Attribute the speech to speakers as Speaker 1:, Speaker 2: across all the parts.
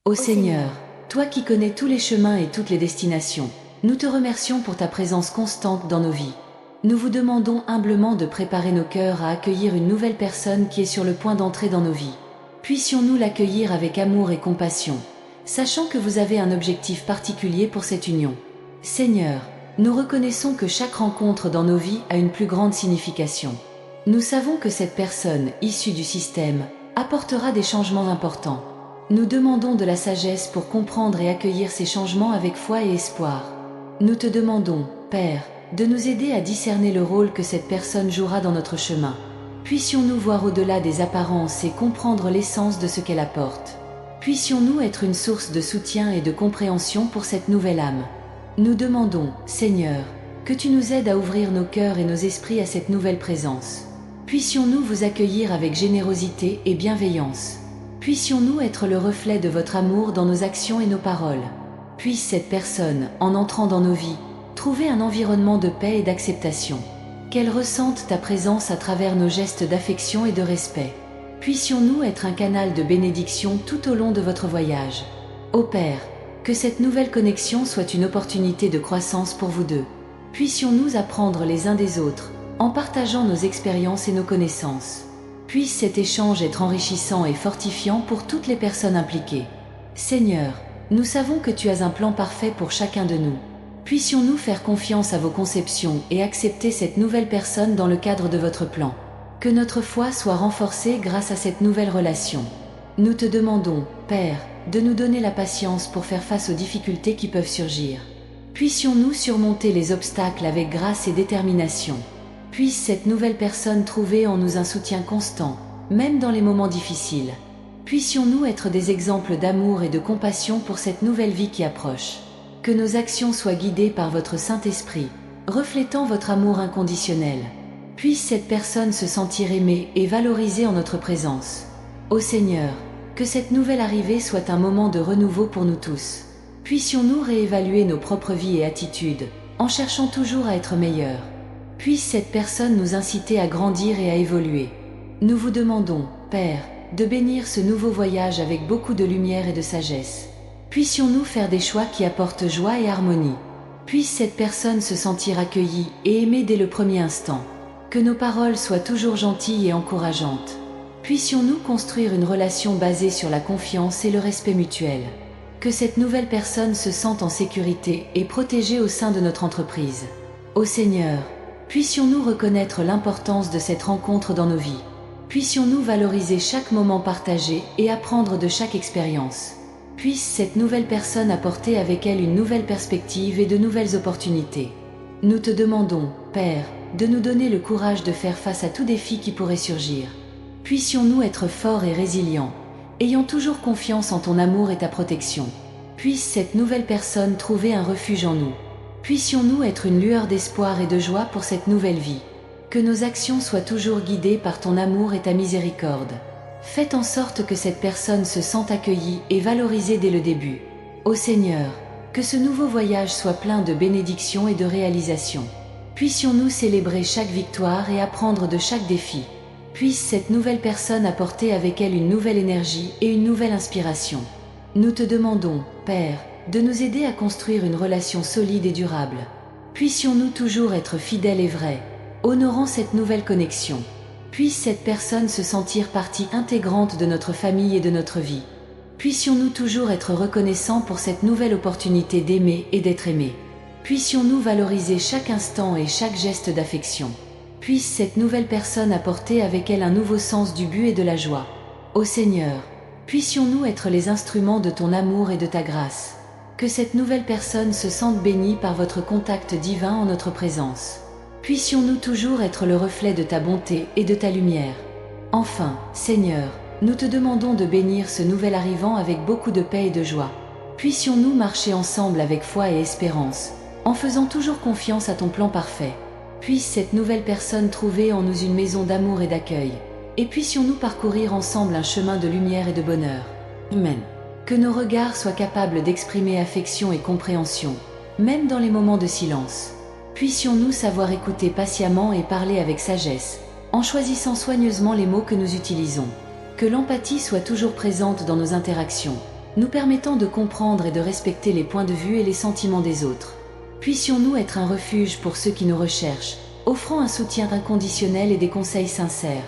Speaker 1: Ô Seigneur, toi qui connais tous les chemins et toutes les destinations, nous te remercions pour ta présence constante dans nos vies. Nous vous demandons humblement de préparer nos cœurs à accueillir une nouvelle personne qui est sur le point d'entrer dans nos vies. Puissions-nous l'accueillir avec amour et compassion, sachant que vous avez un objectif particulier pour cette union. Seigneur, nous reconnaissons que chaque rencontre dans nos vies a une plus grande signification. Nous savons que cette personne, issue du système, apportera des changements importants. Nous demandons de la sagesse pour comprendre et accueillir ces changements avec foi et espoir. Nous te demandons, Père, de nous aider à discerner le rôle que cette personne jouera dans notre chemin. Puissions-nous voir au-delà des apparences et comprendre l'essence de ce qu'elle apporte. Puissions-nous être une source de soutien et de compréhension pour cette nouvelle âme. Nous demandons, Seigneur, que tu nous aides à ouvrir nos cœurs et nos esprits à cette nouvelle présence. Puissions-nous vous accueillir avec générosité et bienveillance. Puissions-nous être le reflet de votre amour dans nos actions et nos paroles. Puisse cette personne, en entrant dans nos vies, trouver un environnement de paix et d'acceptation. Qu'elle ressente ta présence à travers nos gestes d'affection et de respect. Puissions-nous être un canal de bénédiction tout au long de votre voyage. Ô Père, que cette nouvelle connexion soit une opportunité de croissance pour vous deux. Puissions-nous apprendre les uns des autres, en partageant nos expériences et nos connaissances. Puisse cet échange être enrichissant et fortifiant pour toutes les personnes impliquées. Seigneur, nous savons que tu as un plan parfait pour chacun de nous. Puissions-nous faire confiance à vos conceptions et accepter cette nouvelle personne dans le cadre de votre plan. Que notre foi soit renforcée grâce à cette nouvelle relation. Nous te demandons, Père, de nous donner la patience pour faire face aux difficultés qui peuvent surgir. Puissions-nous surmonter les obstacles avec grâce et détermination. Puisse cette nouvelle personne trouver en nous un soutien constant, même dans les moments difficiles. Puissions-nous être des exemples d'amour et de compassion pour cette nouvelle vie qui approche. Que nos actions soient guidées par votre Saint-Esprit, reflétant votre amour inconditionnel. Puisse cette personne se sentir aimée et valorisée en notre présence. Ô Seigneur, que cette nouvelle arrivée soit un moment de renouveau pour nous tous. Puissions-nous réévaluer nos propres vies et attitudes, en cherchant toujours à être meilleurs. Puisse cette personne nous inciter à grandir et à évoluer. Nous vous demandons, Père, de bénir ce nouveau voyage avec beaucoup de lumière et de sagesse. Puissions-nous faire des choix qui apportent joie et harmonie. Puisse cette personne se sentir accueillie et aimée dès le premier instant. Que nos paroles soient toujours gentilles et encourageantes. Puissions-nous construire une relation basée sur la confiance et le respect mutuel. Que cette nouvelle personne se sente en sécurité et protégée au sein de notre entreprise. Ô Seigneur, puissions-nous reconnaître l'importance de cette rencontre dans nos vies. Puissions-nous valoriser chaque moment partagé et apprendre de chaque expérience. Puisse cette nouvelle personne apporter avec elle une nouvelle perspective et de nouvelles opportunités. Nous te demandons, Père, de nous donner le courage de faire face à tout défi qui pourrait surgir. Puissions-nous être forts et résilients, ayant toujours confiance en ton amour et ta protection. Puisse cette nouvelle personne trouver un refuge en nous. Puissions-nous être une lueur d'espoir et de joie pour cette nouvelle vie. Que nos actions soient toujours guidées par ton amour et ta miséricorde. Faites en sorte que cette personne se sente accueillie et valorisée dès le début. Ô Seigneur, que ce nouveau voyage soit plein de bénédictions et de réalisations. Puissions-nous célébrer chaque victoire et apprendre de chaque défi. Puisse cette nouvelle personne apporter avec elle une nouvelle énergie et une nouvelle inspiration. Nous te demandons, Père, de nous aider à construire une relation solide et durable. Puissions-nous toujours être fidèles et vrais, honorant cette nouvelle connexion. Puisse cette personne se sentir partie intégrante de notre famille et de notre vie. Puissions-nous toujours être reconnaissants pour cette nouvelle opportunité d'aimer et d'être aimés. Puissions-nous valoriser chaque instant et chaque geste d'affection. Puisse cette nouvelle personne apporter avec elle un nouveau sens du but et de la joie. Ô Seigneur, puissions-nous être les instruments de ton amour et de ta grâce. Que cette nouvelle personne se sente bénie par votre contact divin en notre présence. Puissions-nous toujours être le reflet de ta bonté et de ta lumière. Enfin, Seigneur, nous te demandons de bénir ce nouvel arrivant avec beaucoup de paix et de joie. Puissions-nous marcher ensemble avec foi et espérance, en faisant toujours confiance à ton plan parfait. Puisse cette nouvelle personne trouver en nous une maison d'amour et d'accueil. Et puissions-nous parcourir ensemble un chemin de lumière et de bonheur. Amen. Que nos regards soient capables d'exprimer affection et compréhension, même dans les moments de silence. Puissions-nous savoir écouter patiemment et parler avec sagesse, en choisissant soigneusement les mots que nous utilisons. Que l'empathie soit toujours présente dans nos interactions. nous permettant de comprendre et de respecter les points de vue et les sentiments des autres. Puissions-nous être un refuge pour ceux qui nous recherchent, offrant un soutien inconditionnel et des conseils sincères.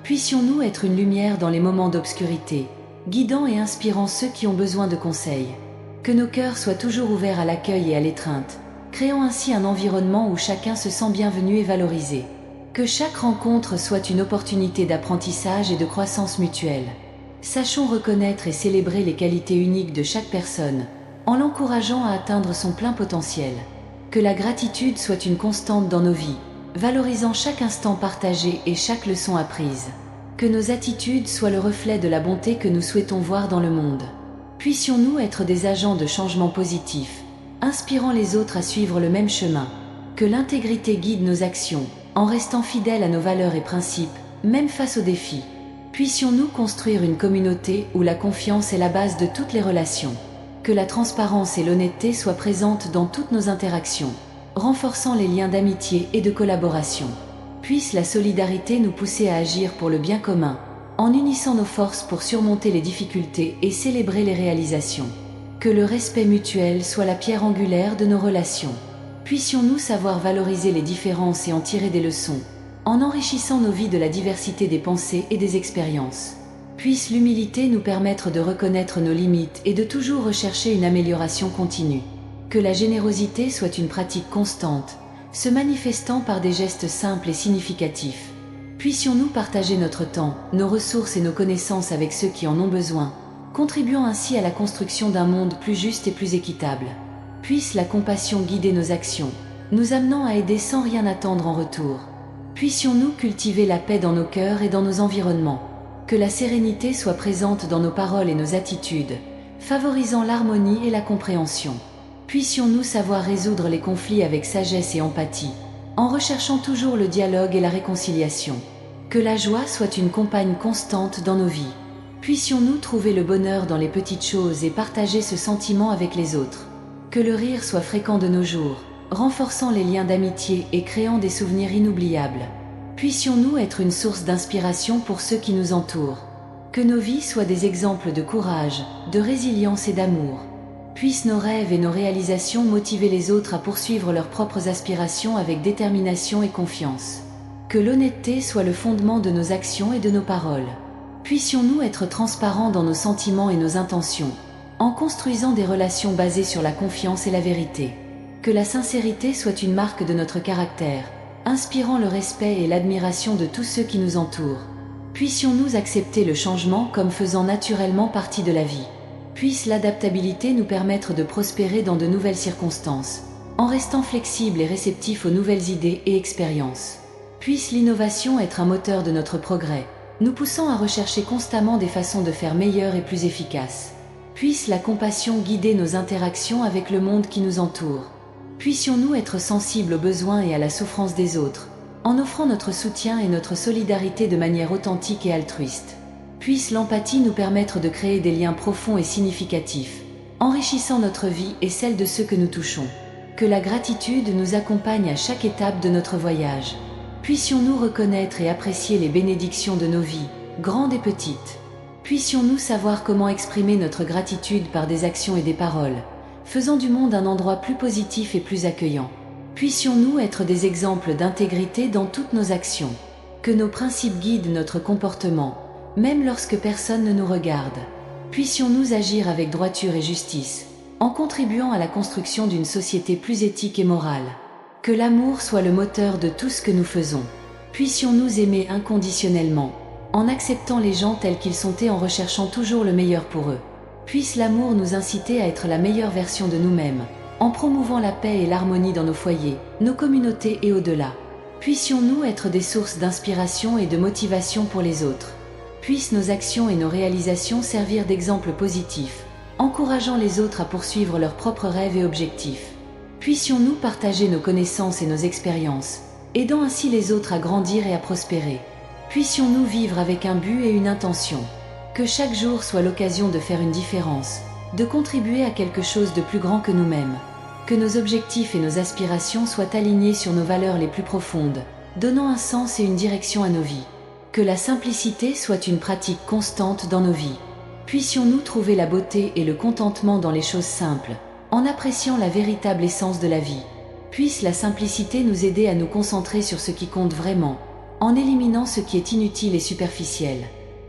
Speaker 1: Puissions-nous être une lumière dans les moments d'obscurité, guidant et inspirant ceux qui ont besoin de conseils. Que nos cœurs soient toujours ouverts à l'accueil et à l'étreinte, créant ainsi un environnement où chacun se sent bienvenu et valorisé. Que chaque rencontre soit une opportunité d'apprentissage et de croissance mutuelle. Sachons reconnaître et célébrer les qualités uniques de chaque personne, en l'encourageant à atteindre son plein potentiel. Que la gratitude soit une constante dans nos vies, valorisant chaque instant partagé et chaque leçon apprise. Que nos attitudes soient le reflet de la bonté que nous souhaitons voir dans le monde. Puissions-nous être des agents de changement positif, inspirant les autres à suivre le même chemin. Que l'intégrité guide nos actions, en restant fidèles à nos valeurs et principes, même face aux défis. Puissions-nous construire une communauté où la confiance est la base de toutes les relations. Que la transparence et l'honnêteté soient présentes dans toutes nos interactions, renforçant les liens d'amitié et de collaboration. Puisse la solidarité nous pousser à agir pour le bien commun, en unissant nos forces pour surmonter les difficultés et célébrer les réalisations. Que le respect mutuel soit la pierre angulaire de nos relations. Puissions-nous savoir valoriser les différences et en tirer des leçons, en enrichissant nos vies de la diversité des pensées et des expériences. Puisse l'humilité nous permettre de reconnaître nos limites et de toujours rechercher une amélioration continue. Que la générosité soit une pratique constante, se manifestant par des gestes simples et significatifs. Puissions-nous partager notre temps, nos ressources et nos connaissances avec ceux qui en ont besoin, contribuant ainsi à la construction d'un monde plus juste et plus équitable. Puisse la compassion guider nos actions, nous amenant à aider sans rien attendre en retour. Puissions-nous cultiver la paix dans nos cœurs et dans nos environnements. Que la sérénité soit présente dans nos paroles et nos attitudes, favorisant l'harmonie et la compréhension. Puissions-nous savoir résoudre les conflits avec sagesse et empathie, en recherchant toujours le dialogue et la réconciliation. Que la joie soit une compagne constante dans nos vies. Puissions-nous trouver le bonheur dans les petites choses et partager ce sentiment avec les autres. Que le rire soit fréquent de nos jours, renforçant les liens d'amitié et créant des souvenirs inoubliables. Puissions-nous être une source d'inspiration pour ceux qui nous entourent. Que nos vies soient des exemples de courage, de résilience et d'amour. Puissent nos rêves et nos réalisations motiver les autres à poursuivre leurs propres aspirations avec détermination et confiance. Que l'honnêteté soit le fondement de nos actions et de nos paroles. Puissions-nous être transparents dans nos sentiments et nos intentions, en construisant des relations basées sur la confiance et la vérité. Que la sincérité soit une marque de notre caractère, inspirant le respect et l'admiration de tous ceux qui nous entourent. Puissions-nous accepter le changement comme faisant naturellement partie de la vie. Puisse l'adaptabilité nous permettre de prospérer dans de nouvelles circonstances, en restant flexibles et réceptifs aux nouvelles idées et expériences. Puisse l'innovation être un moteur de notre progrès, nous poussant à rechercher constamment des façons de faire meilleures et plus efficaces. Puisse la compassion guider nos interactions avec le monde qui nous entoure. Puissions-nous être sensibles aux besoins et à la souffrance des autres, en offrant notre soutien et notre solidarité de manière authentique et altruiste. Puisse l'empathie nous permettre de créer des liens profonds et significatifs, enrichissant notre vie et celle de ceux que nous touchons. Que la gratitude nous accompagne à chaque étape de notre voyage. Puissions-nous reconnaître et apprécier les bénédictions de nos vies, grandes et petites. Puissions-nous savoir comment exprimer notre gratitude par des actions et des paroles, faisant du monde un endroit plus positif et plus accueillant. Puissions-nous être des exemples d'intégrité dans toutes nos actions. Que nos principes guident notre comportement, même lorsque personne ne nous regarde. Puissions-nous agir avec droiture et justice, en contribuant à la construction d'une société plus éthique et morale. Que l'amour soit le moteur de tout ce que nous faisons. Puissions-nous aimer inconditionnellement, en acceptant les gens tels qu'ils sont et en recherchant toujours le meilleur pour eux. Puisse l'amour nous inciter à être la meilleure version de nous-mêmes, en promouvant la paix et l'harmonie dans nos foyers, nos communautés et au-delà. Puissions-nous être des sources d'inspiration et de motivation pour les autres. Puissent nos actions et nos réalisations servir d'exemples positifs, encourageant les autres à poursuivre leurs propres rêves et objectifs. Puissions-nous partager nos connaissances et nos expériences, aidant ainsi les autres à grandir et à prospérer. Puissions-nous vivre avec un but et une intention. Que chaque jour soit l'occasion de faire une différence, de contribuer à quelque chose de plus grand que nous-mêmes. Que nos objectifs et nos aspirations soient alignés sur nos valeurs les plus profondes, donnant un sens et une direction à nos vies. Que la simplicité soit une pratique constante dans nos vies. Puissions-nous trouver la beauté et le contentement dans les choses simples, en appréciant la véritable essence de la vie. Puisse la simplicité nous aider à nous concentrer sur ce qui compte vraiment, en éliminant ce qui est inutile et superficiel.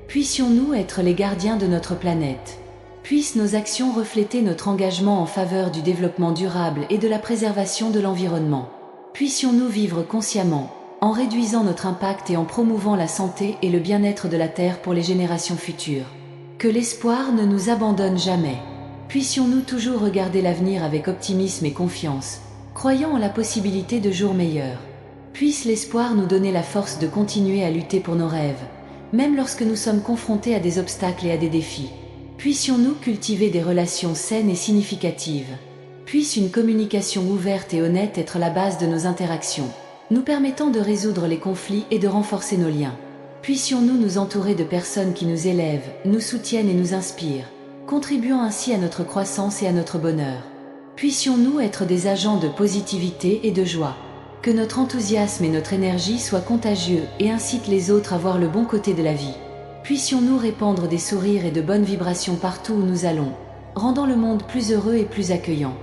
Speaker 1: Puissions-nous être les gardiens de notre planète. Puissent nos actions refléter notre engagement en faveur du développement durable et de la préservation de l'environnement. Puissions-nous vivre consciemment, en réduisant notre impact et en promouvant la santé et le bien-être de la Terre pour les générations futures. Que l'espoir ne nous abandonne jamais. Puissions-nous toujours regarder l'avenir avec optimisme et confiance, croyant en la possibilité de jours meilleurs. Puisse l'espoir nous donner la force de continuer à lutter pour nos rêves, même lorsque nous sommes confrontés à des obstacles et à des défis. Puissions-nous cultiver des relations saines et significatives. Puisse une communication ouverte et honnête être la base de nos interactions, nous permettant de résoudre les conflits et de renforcer nos liens. Puissions-nous nous entourer de personnes qui nous élèvent, nous soutiennent et nous inspirent, contribuant ainsi à notre croissance et à notre bonheur. Puissions-nous être des agents de positivité et de joie. Que notre enthousiasme et notre énergie soient contagieux et incitent les autres à voir le bon côté de la vie. Puissions-nous répandre des sourires et de bonnes vibrations partout où nous allons, rendant le monde plus heureux et plus accueillant.